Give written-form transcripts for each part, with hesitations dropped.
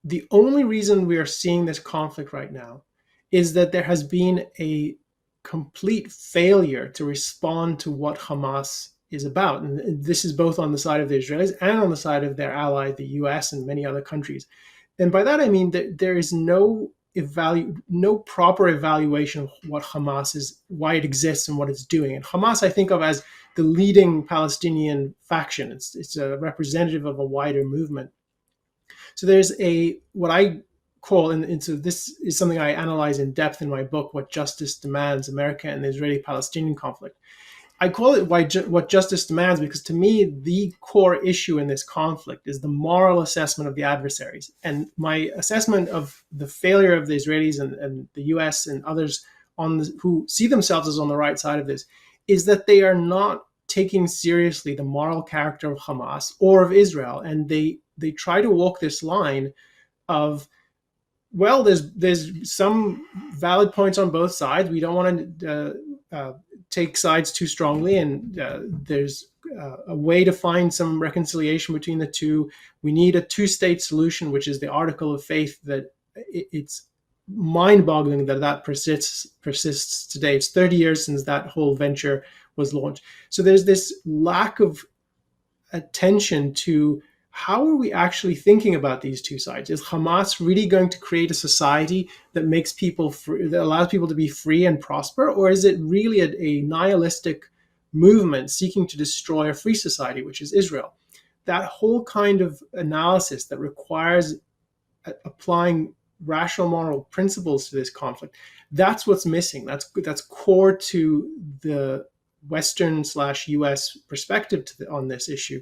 the only reason we are seeing this conflict right now is that there has been a complete failure to respond to what Hamas is about. And this is both on the side of the Israelis and on the side of their ally, the US and many other countries. And by that, I mean that there is no proper evaluation of what Hamas is, why it exists and what it's doing. And Hamas, I think of as the leading Palestinian faction. It's a representative of a wider movement. So there's what I call, and so this is something I analyze in depth in my book, What Justice Demands, America and the Israeli-Palestinian Conflict. I call it What Justice Demands because to me, the core issue in this conflict is the moral assessment of the adversaries. And my assessment of the failure of the Israelis and the US and others who see themselves as on the right side of this is that they are not taking seriously the moral character of Hamas or of Israel. And they try to walk this line of, well, there's some valid points on both sides. We don't want to take sides too strongly, and there's a way to find some reconciliation between the two. We need a two-state solution, which is the article of faith that it's mind-boggling that persists today. It's 30 years since that whole venture was launched. So there's this lack of attention to how are we actually thinking about these two sides? Is Hamas really going to create a society that makes people free, that allows people to be free and prosper? Or is it really a nihilistic movement seeking to destroy a free society, which is Israel? That whole kind of analysis that requires applying rational moral principles to this conflict, that's what's missing. That's core to the Western/US perspective on this issue.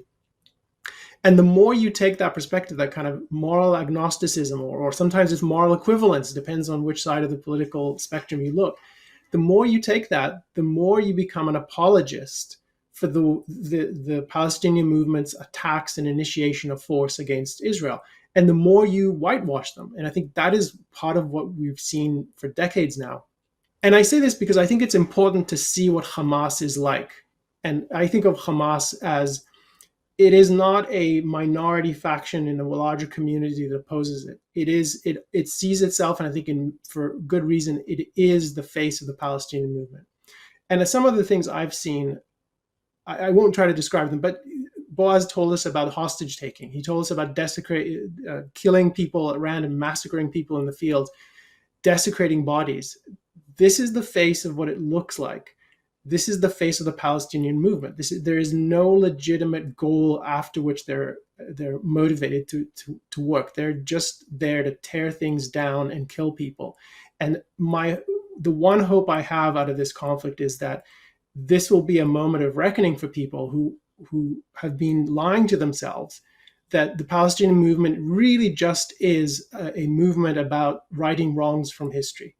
And the more you take that perspective, that kind of moral agnosticism, or sometimes it's moral equivalence, depends on which side of the political spectrum you look. The more you take that, the more you become an apologist for the Palestinian movement's attacks and initiation of force against Israel. And the more you whitewash them. And I think that is part of what we've seen for decades now. And I say this because I think it's important to see what Hamas is like. And I think of Hamas as, it is not a minority faction in a larger community that opposes it. It sees itself, and I think for good reason, it is the face of the Palestinian movement. And some of the things I've seen, I won't try to describe them, but Boaz told us about hostage taking. He told us about killing people at random, massacring people in the fields, desecrating bodies. This is the face of what it looks like. This is the face of the Palestinian movement. There is no legitimate goal after which they're motivated to work. They're just there to tear things down and kill people. And the one hope I have out of this conflict is that this will be a moment of reckoning for people who have been lying to themselves, that the Palestinian movement really just is a movement about righting wrongs from history.